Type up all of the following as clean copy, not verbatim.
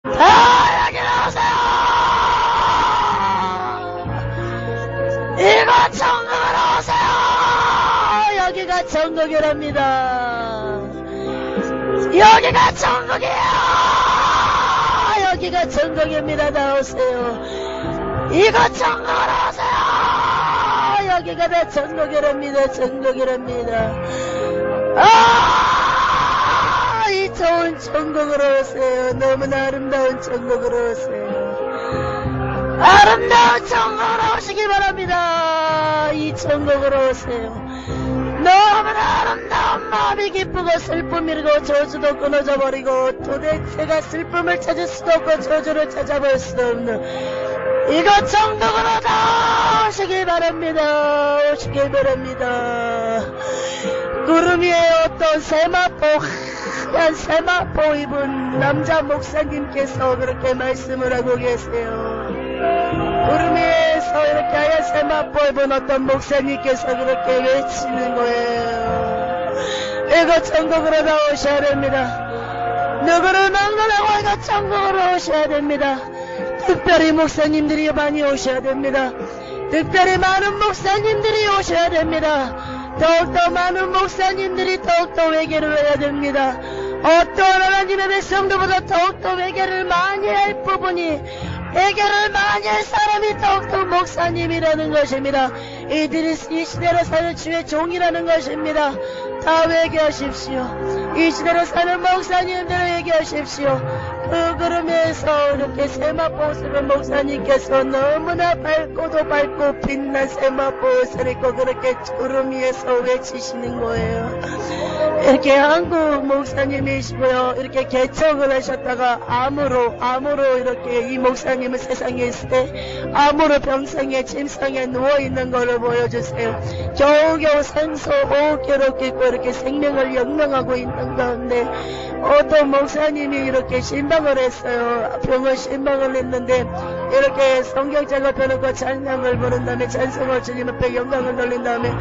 여기 나오세요! 이거 천국으로 오세요! 여기가 천국이랍니다. 여기가 천국이에요! 여기가 천국입니다. 나오세요. 이거 천국으로 오세요! 여기가 다 천국이랍니다. 천국이랍니다. 이 좋은 천국으로 오세요. 너무나 아름다운 천국으로 오세요. 아름다운 천국으로 오시기 바랍니다. 이 천국으로 오세요. 너무나 아름다운 마음이 기쁘고 슬픔이 일고 저주도 끊어져 버리고 도대체가 슬픔을 찾을 수도 없고 저주를 찾아볼 수도 없는 이거 천국으로 다 오시기 바랍니다. 오시기 바랍니다. 구름 위에 어떤 세마포 하얀 세마포 입은 남자 목사님께서 그렇게 말씀을 하고 계세요. 구름 위에서 이렇게 하얀 세마포 입은 어떤 목사님께서 그렇게 외치는 거예요. 이거 천국으로 나오셔야 됩니다. 누구를 막론하고 이거 천국으로 오셔야 됩니다. 특별히 목사님들이 많이 오셔야 됩니다. 특별히 많은 목사님들이 오셔야 됩니다. 더욱더 많은 목사님들이 더욱더 회개를 해야 됩니다. 어떠한 하나님의 백성들보다 더욱더 회개를 많이 할 부분이 회개를 많이 할 사람이 더욱더 목사님이라는 것입니다. 이들이 이 시대로 사는 주의 종이라는 것입니다. 다 회개하십시오. 이 시대로 사는 목사님들 회개하십시오. 그 구름에서 이렇게 세마포옷을 목사님께서 너무나 밝고도 밝고 빛난 세마포옷을 입고 그렇게 구름 위에서 외치시는 거예요. 이렇게 한국 목사님이시고요. 이렇게 개척을 하셨다가 암으로 이렇게 이 목사님은 세상에 있을 때 암으로 병상에 침상에 누워있는 것을 보여주세요. 겨우겨우 산소 호흡기로 끼고 이렇게 생명을 영명하고 있는 가운데 어떤 목사님이 이렇게 신방을 했어요. 병원 신방을 했는데 이렇게 성경책을 펴놓고 찬양을 부른 다음에 찬송을 주님 앞에 영광을 돌린 다음에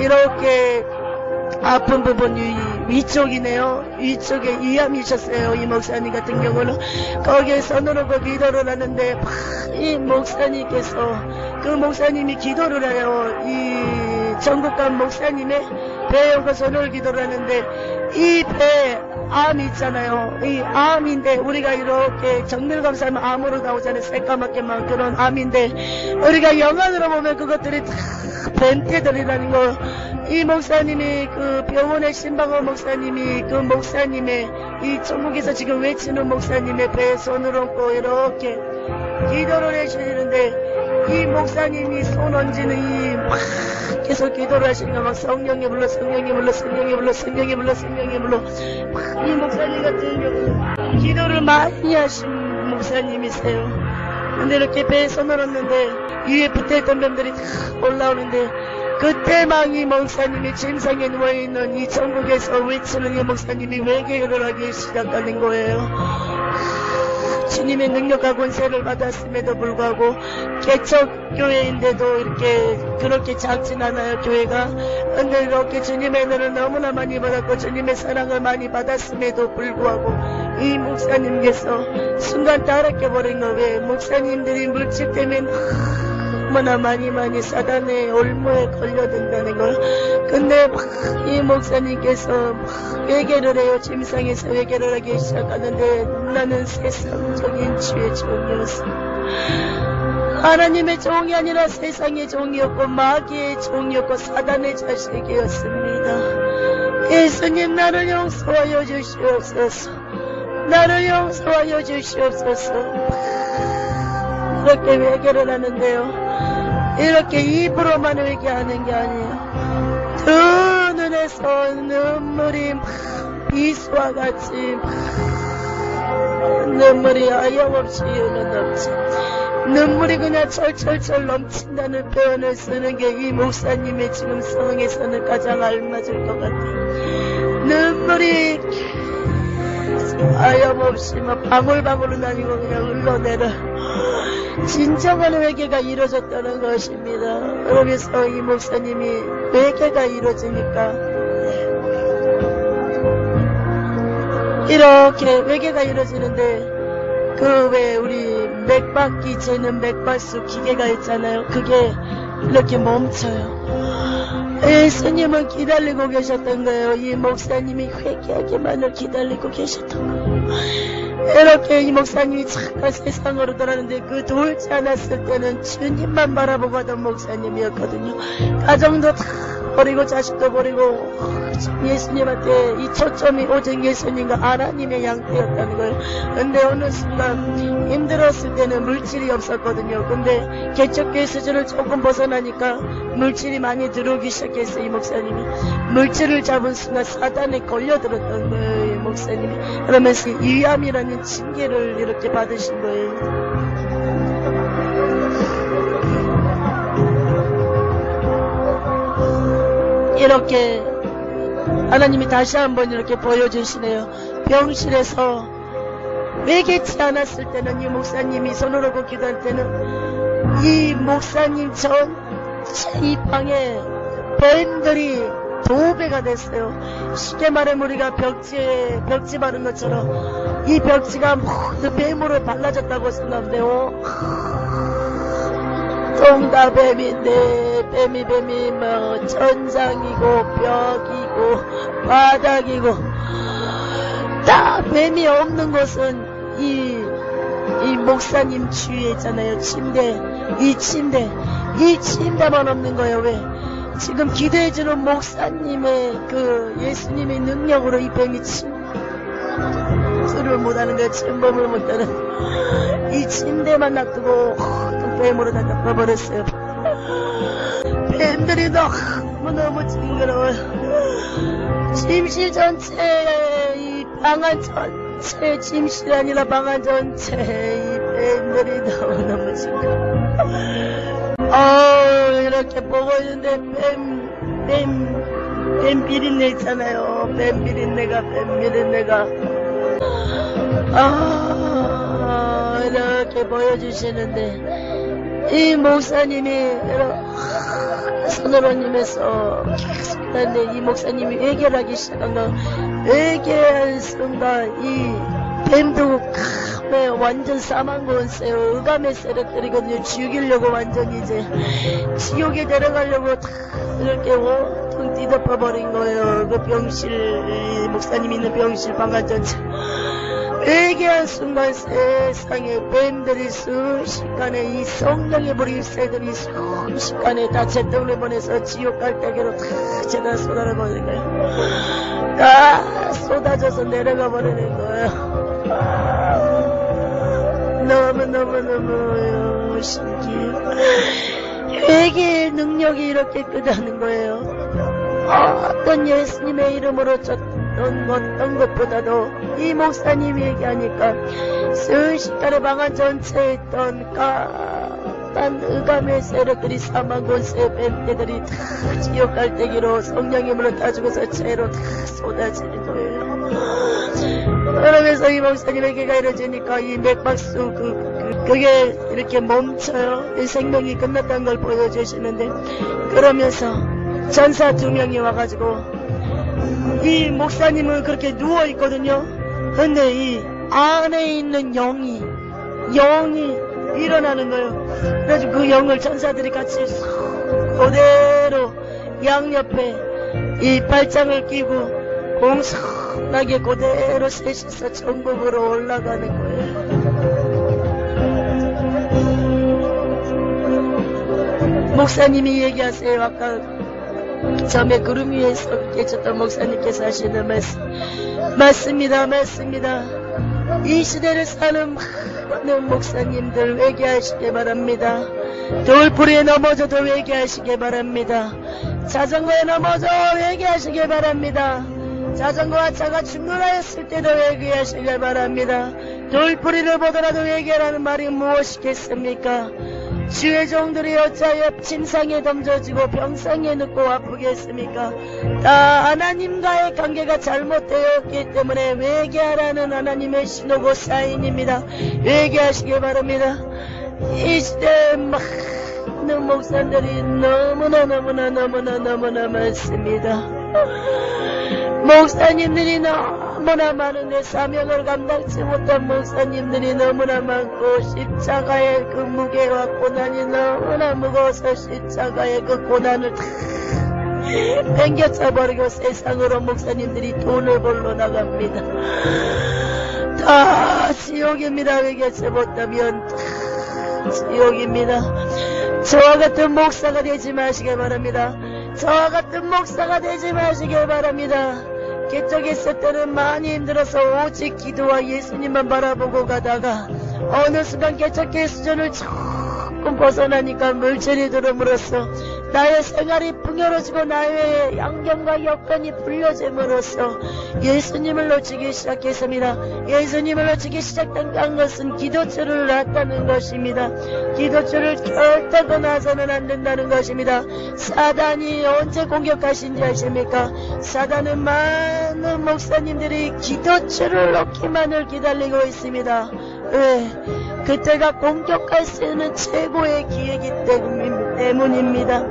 이렇게 아픈 부분이 위쪽이네요. 위쪽에 이암이셨어요. 이 목사님 같은 경우는 거기에 손으로 기도를 하는데 이 목사님께서 그 목사님이 기도를 해요. 이 전국간 목사님의 배에 그 손을 기도를 하는데 이 배에 암이 있잖아요. 이 암인데 우리가 이렇게 정밀검사하면 암으로 나오잖아요. 새까맣게만 그런 암인데 우리가 영안으로 보면 그것들이 다 뱀떼들이라는 거. 이 목사님이 그 병원의 신방호 목사님이 그 목사님의 이 천국에서 지금 외치는 목사님의 배에 손을 얹고 이렇게 기도를 해주시는데 이 목사님이 손 얹는 이 막 계속 기도를 하시니까 막 성령이 불러 성령이 불러 성령이 불러 성령이 불러 성령이 불러 막 이 목사님 같은 경우 기도를 많이 하신 목사님이세요. 근데 이렇게 배에 손을 얹는데 위에 붙어있던 뱀들이 다 올라오는데 그때만 이 목사님이 침상에 누워있는 이 천국에서 외치는 이 목사님이 회개를 하기 시작하는 거예요. 주님의 능력과 권세를 받았음에도 불구하고 개척교회인데도 이렇게 그렇게 작진 않아요. 교회가. 근데 이렇게 주님의 은혜를 너무나 많이 받았고 주님의 사랑을 많이 받았음에도 불구하고 이 목사님께서 순간 타락해버린 거예요. 목사님들이 물질 때문에 너무나 많이 사단의 올무에 걸려든다는 걸. 근데 이 목사님께서 회개를 해요. 침상에서 회개를 하기 시작하는데 나는 세상적인 주의 종이었어. 하나님의 종이 아니라 세상의 종이었고 마귀의 종이었고 사단의 자식이었습니다. 예수님 나를 용서하여 주시옵소서. 나를 용서하여 주시옵소서. 이렇게 회개를 하는데요. 이렇게 입으로만 회개하는 게 아니에요. 두 눈에서 눈물이 비수와 같이 눈물이 하염없이 흘러넘치 눈물이 그냥 철철철 넘친다는 표현을 쓰는 게 이 목사님의 지금 상황에서는 가장 알맞을 것 같아요. 눈물이 하염없이 막 방울방울은 아니고 그냥 흘러내려 진정한 회개가 이루어졌다는 것입니다. 그러면서 이 목사님이 회개가 이루어지니까 이렇게 회개가 이루어지는데 그 왜 우리 맥박기 재는 맥박수 기계가 있잖아요. 그게 이렇게 멈춰요. 예수님은 기다리고 계셨던 거예요. 이 목사님이 회개하기만을 기다리고 계셨던 거예요. 이렇게 이 목사님이 잠깐 세상으로 돌아가는데 그 돌지 않았을 때는 주님만 바라보고 하던 목사님이었거든요. 가정도 다 버리고 자식도 버리고 예수님한테 이 초점이 오직 예수님과 하나님의 양떼였다는 거예요. 근데 어느 순간 힘들었을 때는 물질이 없었거든요. 근데 개척교회 수준을 조금 벗어나니까 물질이 많이 들어오기 시작했어요. 이 목사님이 물질을 잡은 순간 사단에 걸려들었던 거예요. 이 목사님이. 그러면서 위암이라는 징계를 이렇게 받으신 거예요. 이렇게 하나님이 다시 한번 이렇게 보여주시네요. 병실에서 외개치 않았을 때는 이 목사님이 손을 얹고 기도할 때는 이 목사님 전체 이 방에 뱀들이 2배가 됐어요. 쉽게 말하면 우리가 벽지 바른 것처럼 이 벽지가 모두 뱀으로 발라졌다고 생각하는데요. 똥다 뱀인데 뱀이 뭐 천장이고 벽이고 바닥이고 다 뱀이 없는 곳은 이 목사님 주위에 있잖아요. 이 침대만 없는 거예요. 왜? 지금 기도해주는 목사님의 그 예수님의 능력으로 이 뱀이 침수를 못하는 거예요. 침범을 못하는 이 침대만 놔두고 뱀으로 다 덮어버렸어요. 뱀들이 너무 징그러워요. 침실 전체 이 방안 전체 침실이 아니라 방안 전체 이 뱀들이 너무 징그러워요. 이렇게 보고 있는데 뱀 비린내 있잖아요. 뱀 비린내가 이렇게 보여주시는데 이 목사님이 손을 얹으면서 계속 하는데 이 목사님이 회개하기 시작한 거 회개한 순간 이 뱀도 완전 싸만 거였어요. 의감의 세력들이거든요. 죽이려고 완전히 이제 지옥에 데려가려고 다 이렇게 온통 뒤덮어버린 거예요. 그 병실 목사님 있는 병실 방안 전체 회개한 순간 세상에 뱀들이 순식간에 이 성령의 불입새들이 순식간에 다 재떨을 보내서 지옥 갈대기로 다 제다 쏟아내버리는 거예요. 다 쏟아져서 내려가 버리는 거예요. 너무 신기해요. 회개의 능력이 이렇게 크다는 거예요. 어떤 예수님의 이름으로 어떤 것보다도 이 목사님이 얘기하니까 순식간에 방안 전체에 있던 깐 의감의 세력들이 사망곤세 뱀떼들이 다 지옥 갈대기로 성령의 물을 따주고서 채로 다 쏟아지는 거예요. 그러면서 이 목사님에게가 이루어지니까 이 맥박수 그게 이렇게 멈춰요. 이 생명이 끝났다는 걸 보여주시는데 그러면서 전사 2명이 와가지고 이 목사님은 그렇게 누워있거든요. 근데 이 안에 있는 영이 일어나는 거예요. 그래가지고 그 영을 전사들이 같이 그대로 양옆에 이 발장을 끼고 공손하게 그대로 셋이서 천국으로 올라가는 거예요. 목사님이 얘기하세요. 아까 처음에 구름 위에서 계셨던 목사님께서 하시는 말씀 맞습니다. 이 시대를 사는 많은 목사님들 회개하시기 바랍니다. 돌풀이에 넘어져도 회개하시기 바랍니다. 자전거에 넘어져 회개하시기 바랍니다. 자전거와 차가 충돌하였을 때도 회개하시기 바랍니다. 돌풀이를 보더라도 회개라는 말이 무엇이겠습니까? 주의 종들이 어찌하여 침상에 던져지고 병상에 눕고 아프겠습니까? 다 하나님과의 관계가 잘못되었기 때문에 회개하라는 하나님의 신호고 사인입니다. 회개하시기 바랍니다. 이 시대에 많은 목사들이 너무나 많습니다. 목사님들이 너무 너무나 많은 내 사명을 감당치 못한 목사님들이 너무나 많고 십자가의 그 무게와 고난이 너무나 무거워서 십자가의 그 고난을 다 땡겨쳐버리고 세상으로 목사님들이 돈을 벌러 나갑니다. 다 지옥입니다. 회개치 못하면 다 지옥입니다. 저와 같은 목사가 되지 마시길 바랍니다. 저와 같은 목사가 되지 마시길 바랍니다. 개척에 있을 때는 많이 힘들어서 오직 기도와 예수님만 바라보고 가다가 어느 순간 개척의 수준을 조금 벗어나니까 물질이 들어물었어. 나의 생활이 풍요로워지고 나의 양경과 여건이 불려짐으로써 예수님을 놓치기 시작했습니다. 예수님을 놓치기 시작한 것은 기도처를 놨다는 것입니다. 기도처를 결단코 놔서는 안 된다는 것입니다. 사단이 언제 공격하신지 아십니까? 사단은 많은 목사님들이 기도처를 놓기만을 기다리고 있습니다. 왜? 그때가 공격할 수 있는 최고의 기회이기 때문입니다.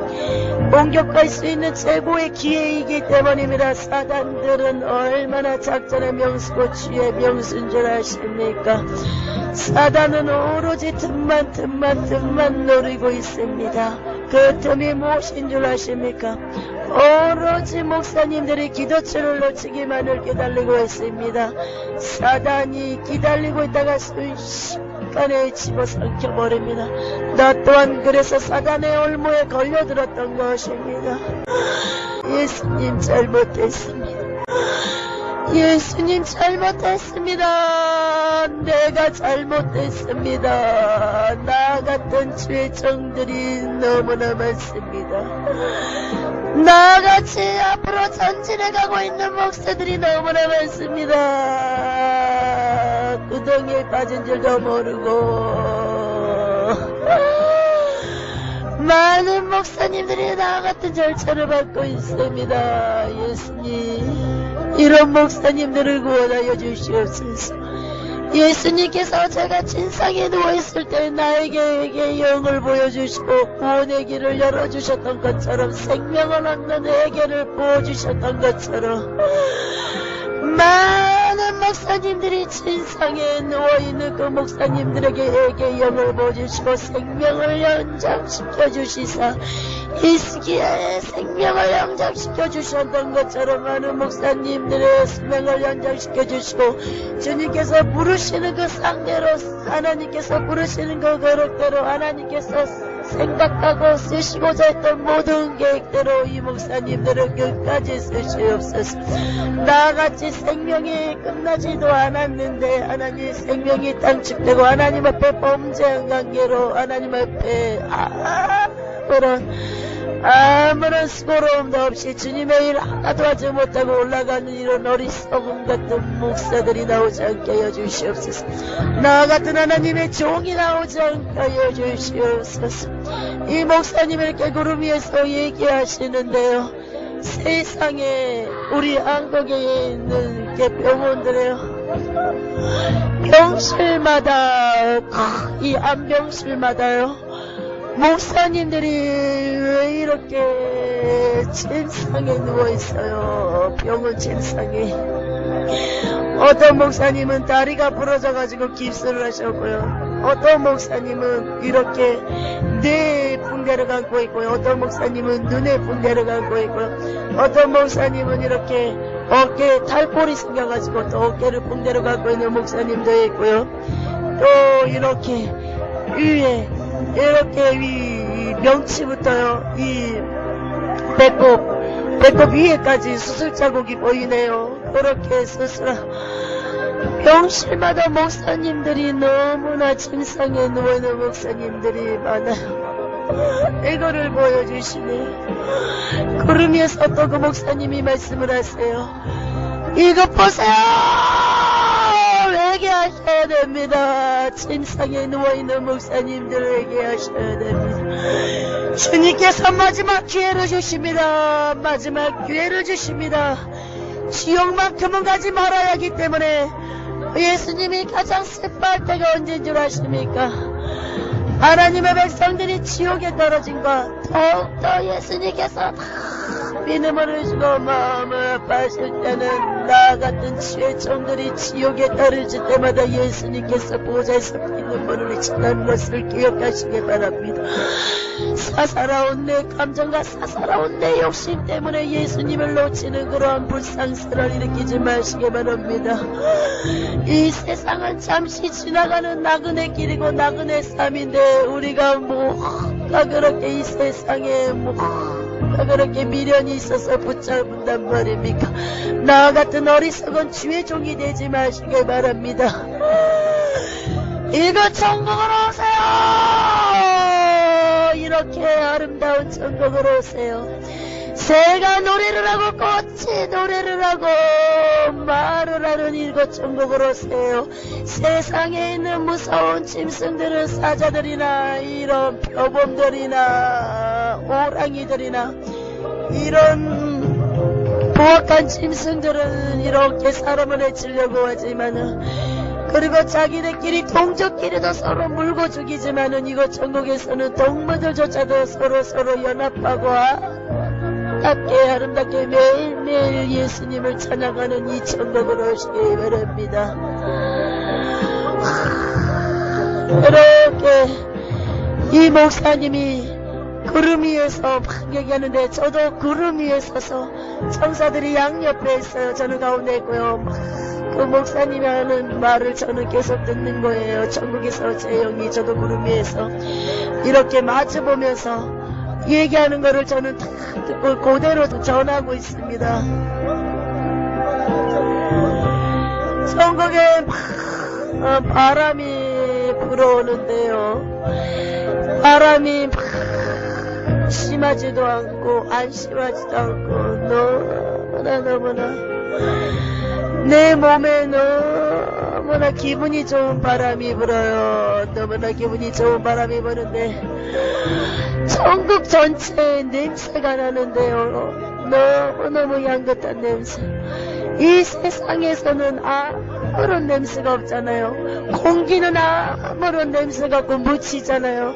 공격할 수 있는 최고의 기회이기 때문입니다. 사단들은 얼마나 작전의 명수고 주의 명수인 줄 아십니까? 사단은 오로지 틈만 노리고 있습니다. 그 틈이 무엇인 줄 아십니까? 오로지 목사님들이 기도처를 놓치기만을 기다리고 있습니다. 사단이 기다리고 있다가 순식간에 집어삼켜버립니다. 나 또한 그래서 사단의 올무에 걸려들었던 것입니다. 예수님 잘못했습니다. 예수님 잘못했습니다. 내가 잘못했습니다. 나 같은 죄종들이 너무나 많습니다. 나같이 앞으로 전진해가고 있는 목사들이 너무나 많습니다. 구덩이에 빠진 줄도 모르고 많은 목사님들이 나같은 절차를 받고 있습니다. 예수님, 이런 목사님들을 구원하여 주시옵소서. 예수님께서 제가 진상에 누워있을 때 나에게 영을 보여주시고 구원의 길을 열어주셨던 것처럼, 생명을 얻는 회개를 부어주셨던 것처럼, 많은 목사님들이 진상에 누워있는 그 목사님들에게 영을 보여주시고 생명을 연장시켜 주시사 히스기야의 생명을 연장시켜 주셨던 것처럼 많은 목사님들의 생명을 연장시켜 주시고, 주님께서 부르시는 그 상대로, 하나님께서 부르시는 그 거룩대로, 하나님께서 생각하고 쓰시고자 했던 모든 계획대로 이 목사님들을 끝까지 쓰시옵소서. 나같이 생명이 끝나지도 않았는데 하나님 생명이 단축되고 하나님 앞에 범죄한 관계로 하나님 앞에 아무런 수고로움도 없이 주님의 일 하나도 하지 못하고 올라가는 이런 어리석음 같은 목사들이 나오지 않게 하여 주시옵소서. 나 같은 하나님의 종이 나오지 않게 하여 주시옵소서. 이 목사님을 이렇게 구름 위에서 얘기하시는데요, 세상에 우리 한국에 있는 이렇게 병원들에요, 병실마다 이 안병실마다요 목사님들이 왜 이렇게 침상에 누워있어요? 병원 침상에. 어떤 목사님은 다리가 부러져가지고 깁스를 하셨고요, 어떤 목사님은 이렇게 뇌에 붕대를 감고 있고요, 어떤 목사님은 눈에 붕대를 감고 있고요, 어떤 목사님은 이렇게 어깨에 탈골이 생겨가지고 또 어깨를 붕대로 감고 있는 목사님도 있고요, 또 이렇게 위에 이렇게 이 명치부터요, 이 배꼽 위에까지 수술 자국이 보이네요. 그렇게 병실마다 목사님들이 너무나 침상에 누워있는 목사님들이 많아요. 이거를 보여주시네. 구름 위에서 또 그 목사님이 말씀을 하세요. 이것 보세요! 회개하셔야 됩니다. 침상에 누워있는 목사님들 회개하셔야 됩니다. 주님께서 마지막 기회를 주십니다. 마지막 기회를 주십니다. 지옥만큼은 가지 말아야 하기 때문에 예수님이 가장 슬퍼할 때가 언제인 줄 아십니까? 하나님의 백성들이 지옥에 떨어진과 더욱더 예수님께서 믿음을 주고 마음을 아파하실 때는 나 같은 죄종들이 지옥에 따르질 때마다 예수님께서 보좌에서 눈물을 흘리신다는 것을 기억하시기 바랍니다. 사사로운 내 감정과 사사로운 내 욕심 때문에 예수님을 놓치는 그러한 불상사를 일으키지 마시기 바랍니다. 이 세상은 잠시 지나가는 나그네 길이고 나그네 삶인데 우리가 뭐가 그렇게 이 세상에 뭐가 그렇게 미련이 있어서 붙잡는단 말입니까? 나 같은 어리석은 주의 종이 되지 마시길 바랍니다. 이거 천국으로 오세요. 이렇게 아름다운 천국으로 오세요. 새가 노래를 하고 꽃이 노래를 하고 말을 하는 이곳 천국으로 오세요. 세상에 있는 무서운 짐승들은 사자들이나 이런 표범들이나 오랑이들이나 이런 부악한 짐승들은 이렇게 사람을 해치려고 하지만은 그리고 자기네끼리 동족끼리도 서로 물고 죽이지만은 이곳 천국에서는 동물들조차도 서로 연합하고 아름답게 아름답게 매일매일 예수님을 찬양하는 이 천국으로 오시기 바랍니다. 이렇게 이 목사님이 구름 위에서 막 얘기하는데 저도 구름 위에 서서 천사들이 양옆에 있어요. 저는 가운데 있고요. 그 목사님이 하는 말을 저는 계속 듣는 거예요. 천국에서 제 영이 저도 구름 위에서 이렇게 마주보면서 얘기하는 거를 저는 다 듣고 그대로 전하고 있습니다. 천국에 막 바람이 불어오는데요. 바람이 막 심하지도 않고 안 심하지도 않고 너무나 내 몸에 너무나 기분이 좋은 바람이 불어요. 너무나 기분이 좋은 바람이 부는데 천국 전체에 냄새가 나는데요. 너무너무 향긋한 냄새. 이 세상에서는 아무런 냄새가 없잖아요. 공기는 아무런 냄새가 없고 묻히잖아요.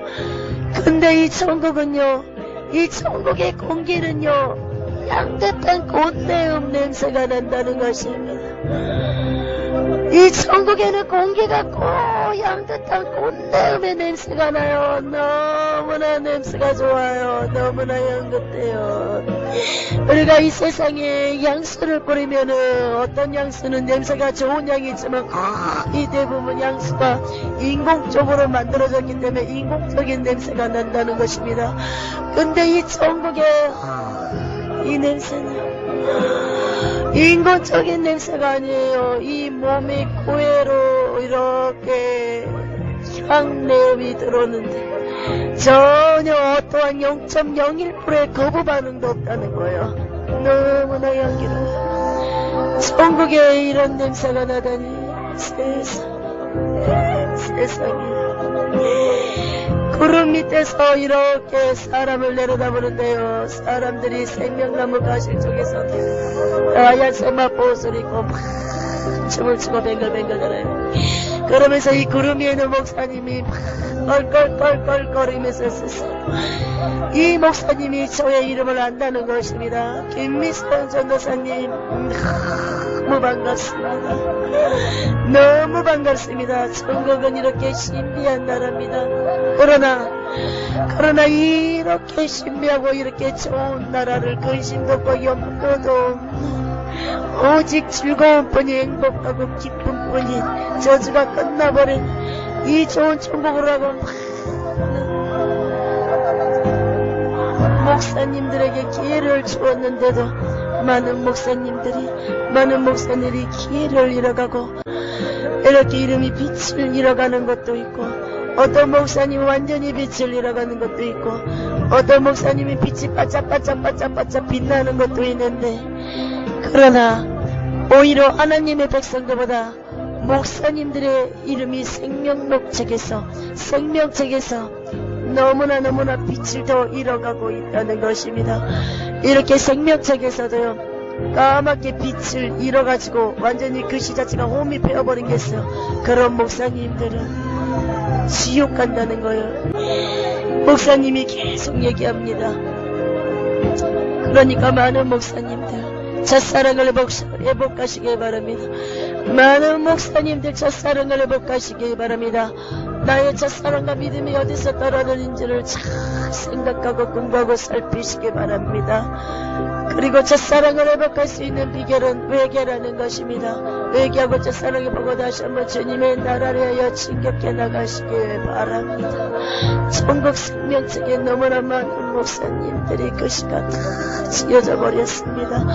근데 이 천국은요, 이 천국의 공기는요 향긋한 꽃내음 냄새가 난다는 것입니다. 이 천국에는 공기가 향긋한 꽃내음의 냄새가 나요. 너무나 냄새가 좋아요. 너무나 향긋해요. 우리가 이 세상에 향수를 뿌리면은 어떤 향수는 냄새가 좋은 향이 있지만 이 대부분 향수가 인공적으로 만들어졌기 때문에 인공적인 냄새가 난다는 것입니다. 근데 이 천국에 이 냄새는 인공적인 냄새가 아니에요. 이 몸이 고해로 이렇게 향내음이 들어오는데 전혀 어떠한 0.01%의 거부 반응도 없다는 거예요. 너무나 향기로워. 천국에 이런 냄새가 나다니. 세상에. 구름 밑에서 이렇게 사람을 내려다보는데요. 사람들이 생명나무 가실 쪽에서 하얀 세마포옷을 입고 막 춤을 추고 뱅글뱅글거려요. 그러면서 이 구름 위에는 목사님이 막 껄껄껄껄거리면서 있었어요. 이 목사님이 저의 이름을 안다는 것입니다. 김미선 전도사님 너무 반갑습니다. 너무 반갑습니다. 천국은 이렇게 신비한 나라입니다. 그러나 이렇게 신비하고 이렇게 좋은 나라를 근심도 없고 염려도 없는 오직 즐거운 뿐이 행복하고 기쁜 뿐이 저주가 끝나버린 이 좋은 천국을 하고 목사님들에게 기회를 주었는데도 많은 목사님들이 기회를 잃어가고 이렇게 이름이 빛을 잃어가는 것도 있고 어떤 목사님이 완전히 빛을 잃어가는 것도 있고 어떤 목사님이 빛이 반짝반짝 빛나는 것도 있는데 그러나 오히려 하나님의 백성들보다 목사님들의 이름이 생명책에서 너무나 빛을 더 잃어가고 있다는 것입니다. 이렇게 생명책에서도요 까맣게 빛을 잃어가지고 완전히 글씨 자체가 홈이 베어버린 게 있어요. 그런 목사님들은 지옥 간다는 거예요. 목사님이 계속 얘기합니다. 그러니까 많은 목사님들 첫사랑을 회복하시길 바랍니다. 많은 목사님들 첫사랑을 회복하시길 바랍니다. 나의 첫사랑과 믿음이 어디서 떨어지는지를 잘 생각하고 공부하고 살피시기 바랍니다. 그리고 첫사랑을 회복할 수 있는 비결은 회개라는 것입니다. 회개하고 첫사랑을 보고 다시 한번 주님의 나라를 위하여 진격해 나가시길 바랍니다. 천국 생명책에 너무나 많은 목사님들이 그 시간 다 지어져 버렸습니다.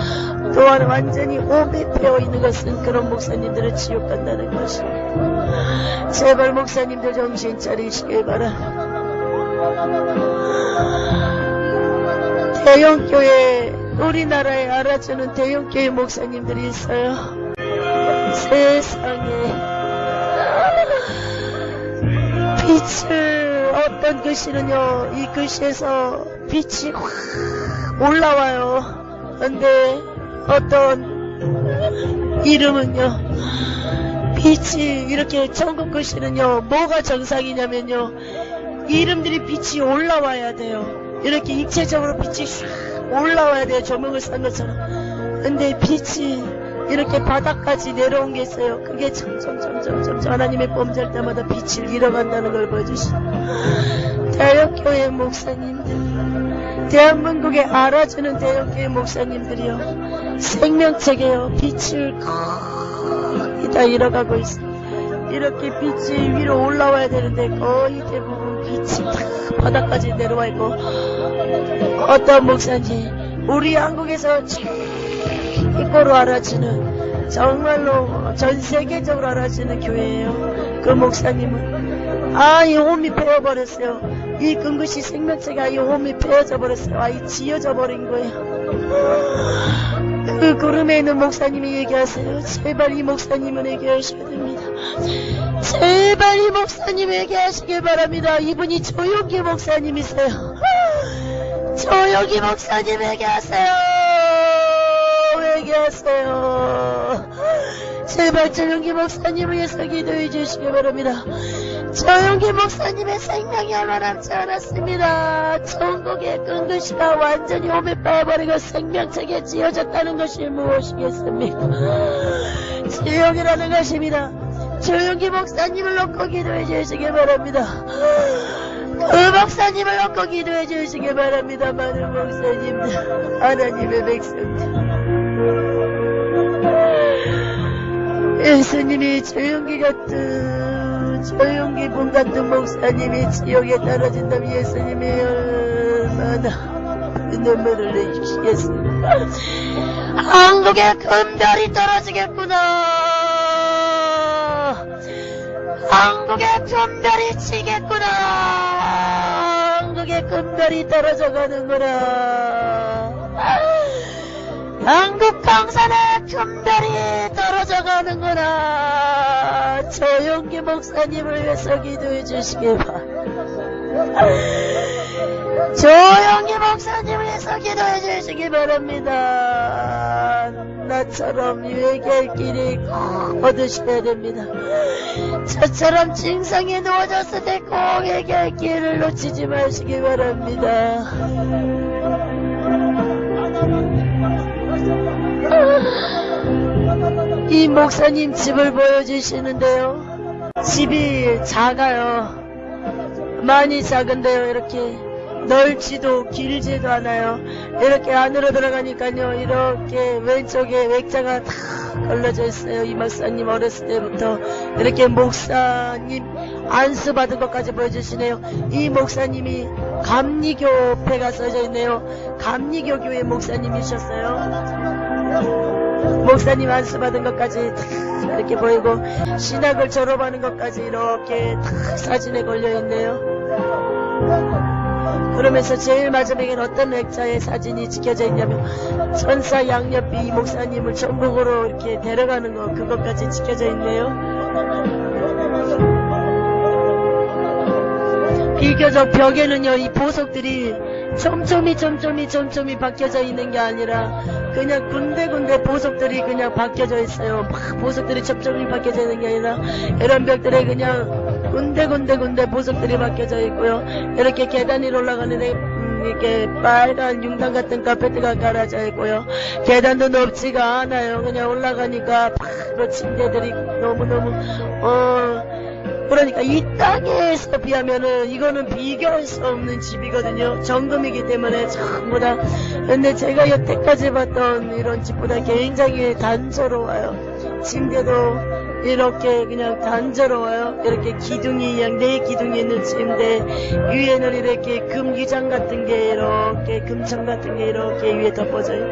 또한 완전히 오배 배어 있는 것은 그런 목사님들은 지옥 간다는 것입니다. 제발 목사님들 정신 차리시길 바랍니다. 대형교회, 우리나라에 알아주는 대형교회 목사님들이 있어요. 세상에 빛을 어떤 글씨는요, 이 글씨에서 빛이 확 올라와요. 근데 어떤 이름은요, 빛이 이렇게 천국 글씨는요, 뭐가 정상이냐면요, 이름들이 빛이 올라와야 돼요. 이렇게 입체적으로 빛이 샥 올라와야 돼요. 조명을 싼 것처럼. 근데 빛이 이렇게 바닥까지 내려온 게 있어요. 그게 점점 하나님의 범죄할 때마다 빛을 잃어간다는 걸 보여주시고, 대형교회 목사님들, 대한민국에 알아주는 대형교회 목사님들이요, 생명책에요, 빛을 거의 다 잃어가고 있어요. 이렇게 빛이 위로 올라와야 되는데 거의 대부분 빛이 다 바닥까지 내려와 있고, 어떤 목사님, 우리 한국에서 최고로 알아주는, 정말로 전 세계적으로 알아주는 교회예요. 그 목사님은 이 홈이 베어버렸어요. 이 근거시 생명체가 이 홈이 베어져 버렸어요. 이 지어져 버린 거예요. 그 구름에 있는 목사님이 얘기하세요. 제발 이 목사님은 얘기하셔야 됩니다. 제발 이 목사님 얘기하시길 바랍니다. 이분이 조용기 목사님이세요. 조용기 목사님 얘기하세요. 얘기하세요. 제발 조용기 목사님을 위해서 기도해 주시기 바랍니다. 조용기 목사님의 생명이 얼마 남지 않았습니다. 천국의 근거시가 완전히 오매 빠져버리고 생명책에 지어졌다는 것이 무엇이겠습니까? 지옥이라는 것입니다. 조용기 목사님을 놓고 기도해 주시기 바랍니다. 그 목사님을 놓고 기도해 주시기 바랍니다. 많은 목사님들, 하나님의 백성들, 예수님이 조용기 같은, 조용기 분 같은 목사님이 지옥에 떨어진다면 예수님이 얼마나 눈물을 내주시겠습니까? 한국에 금별이 떨어지겠구나. 한국에 금별이 치겠구나. 한국에 금별이 떨어져 가는구나. 한국 강산에 금별이 떨어져 가는구나. 조용기 목사님을 위해서 기도해 주시기 바랍니다. 조용기 목사님을 위해서 기도해 주시기 바랍니다. 나처럼 회개할 길이 꼭 얻으셔야 됩니다. 저처럼 징상에 누워졌을 때 꼭 회개할 길을 놓치지 마시기 바랍니다. 이 목사님 집을 보여주시는데요, 집이 작아요. 많이 작은데요, 이렇게 넓지도 길지도 않아요. 이렇게 안으로 들어가니까요, 이렇게 왼쪽에 액자가 다 걸려져 있어요. 이 목사님 어렸을 때부터 이렇게 목사님 안수 받은 것까지 보여주시네요. 이 목사님이 감리교회가 써져 있네요. 감리교 교회 목사님이셨어요. 목사님 안수 받은 것까지 다 이렇게 보이고, 신학을 졸업하는 것까지 이렇게 다 사진에 걸려 있네요. 그러면서 제일 마지막엔 어떤 액자에 사진이 찍혀져 있냐면, 천사 양옆이 이 목사님을 천국으로 이렇게 데려가는 거, 그것까지 찍혀져 있네요. 비교적 벽에는요, 이 보석들이 촘촘히 박혀져 있는 게 아니라 그냥 군데군데 보석들이 그냥 박혀져 있어요. 막 보석들이 촘촘히 박혀져 있는 게 아니라 이런 벽들에 그냥 군데 보석들이 박혀져 있고요. 이렇게 계단 위로 올라가는데 이렇게 빨간 융단 같은 카페트가 깔아져 있고요. 계단도 높지가 않아요. 그냥 올라가니까 바로 침대들이 너무너무 그러니까 이 땅에서 비하면은 이거는 비교할 수 없는 집이거든요. 정금이기 때문에 전부 다. 근데 제가 여태까지 봤던 이런 집보다 굉장히 단조로워요. 침대도 이렇게 그냥 단조로워요. 이렇게 기둥이 네 기둥이 있는 침대, 위에는 이렇게 금기장 같은 게 이렇게 금청 같은 게 이렇게 위에 덮어져요.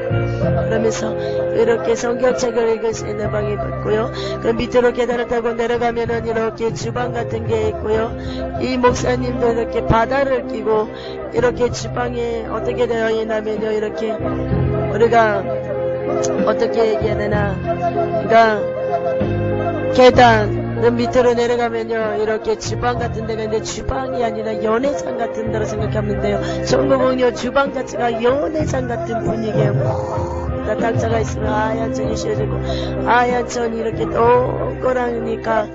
그러면서 이렇게 성경책을 읽을 수 있는 방이 있고요. 그 밑으로 계단을 타고 내려가면은 이렇게 주방 같은 게 있고요. 이 목사님도 이렇게 바다를 끼고 이렇게 주방에 어떻게 되어 있냐면요. 이렇게 우리가 어떻게 얘기해야 되나, 그러니까 계단 밑으로 내려가면요 이렇게 주방 같은 데가 있는데 주방이 아니라 연회장 같은 데로 생각하면 돼요. 전국은요 주방 자체가 연회장 같은 분위기예요. 탁자가 있으면 하얀 천이 씌워지고 하얀 천이 이렇게 동그라니까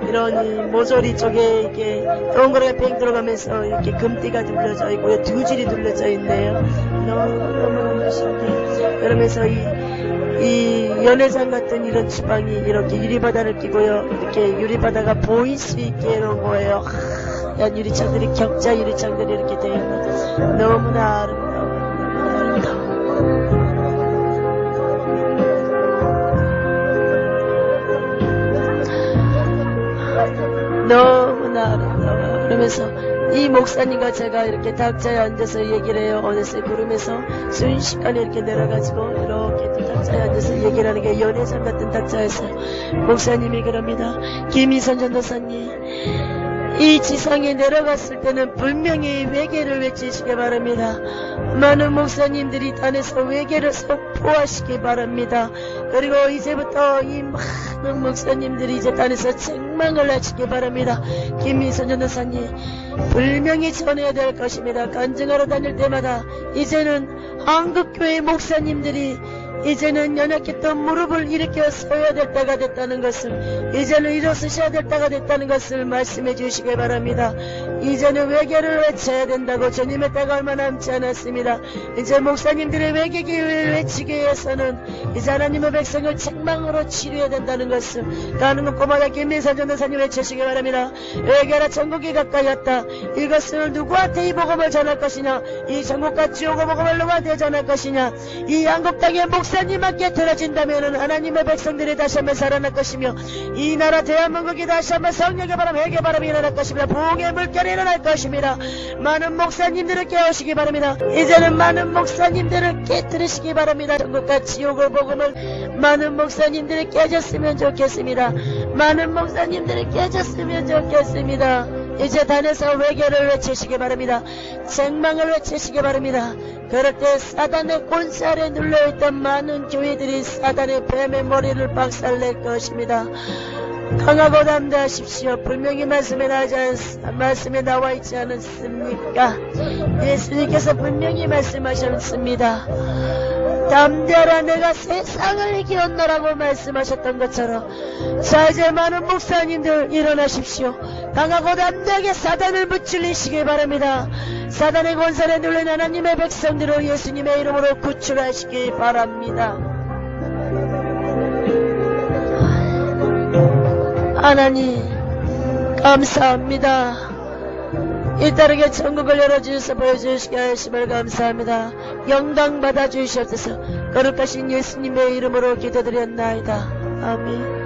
이런 이 모서리 쪽에 이렇게 동그랗게 팽 들어가면서 이렇게 금띠가 둘러져 있고요. 두 줄이 둘러져 있네요. 너무너무 신기해요. 그러면서 이 연회장 같은 이런 주방이 이렇게 유리바다를 끼고요. 이렇게 유리바다가 보일 수 있게 해놓은 거예요. 하얀 유리창들이 격자 유리창들이 이렇게 되어 있는 너무나 아름다워. 너무나 아름다워요. 그러면서 이 목사님과 제가 이렇게 탁자에 앉아서 얘기를 해요. 어느새 구름에서 순식간에 이렇게 내려가지고 이렇게 또 탁자에 앉아서 얘기를 하는 게 연회장 같은 탁자였어요. 목사님이 그럽니다. 김희선 전도사님, 이 지상에 내려갔을 때는 분명히 외계를 외치시기 바랍니다. 많은 목사님들이 단에서 외계를 선포하시기 바랍니다. 그리고 이제부터 이 많은 목사님들이 이제 단에서 책망을 하시기 바랍니다. 김미선 전도사님, 분명히 전해야 될 것입니다. 간증하러 다닐 때마다 이제는 한국교회 목사님들이 이제는 연약했던 무릎을 일으켜 서야 될 때가 됐다는 것을, 이제는 일어서셔야 될 때가 됐다는 것을 말씀해 주시기 바랍니다. 이제는 외계를 외쳐야 된다고. 주님의 때가 얼마 남지 않았습니다. 이제 목사님들의 외계기를 외치기 위해서는 이제 하나님의 백성을 책망으로 치료해야 된다는 것을 가는 곳마다 김민선 전도사님 외치시기 바랍니다. 외계라 천국이 가까이 왔다. 이것을 누구한테 이 복음을 전할 것이냐, 이 천국과 지옥의 복음을 누구한테 전할 것이냐. 이 한국 땅의 목사님에게 들어진다면 하나님의 백성들이 다시 한번 살아날 것이며, 이 나라 대한민국이 다시 한번 성령의 바람, 회개 바람이 일어날 것입니다. 부흥의 물결이 일어날 것입니다. 많은 목사님들을 깨우시기 바랍니다. 이제는 많은 목사님들을 깨뜨리시기 바랍니다. 천국과 지옥의 복음을 많은 목사님들이 깨졌으면 좋겠습니다. 많은 목사님들이 깨졌으면 좋겠습니다. 이제 단에서 외계를 외치시기 바랍니다. 책망을 외치시기 바랍니다. 그럴 때 사단의 권세 아래 눌려있던 많은 교회들이 사단의 뱀의 머리를 박살낼 것입니다. 강하고 담대하십시오. 분명히 말씀에 나와 있지 않습니까? 예수님께서 분명히 말씀하셨습니다. 담대하라, 내가 세상을 이기었노라고 말씀하셨던 것처럼, 자, 이제 많은 목사님들 일어나십시오. 강하고 담대하게 사단을 무찔리시기 바랍니다. 사단의 권세에 눌린 하나님의 백성들을 예수님의 이름으로 구출하시기 바랍니다. 하나님 감사합니다. 이따르게 천국을 열어주셔서 보여주시게 하심을 감사합니다. 영광 받아주시옵소서. 거룩하신 예수님의 이름으로 기도드렸나이다. 아멘.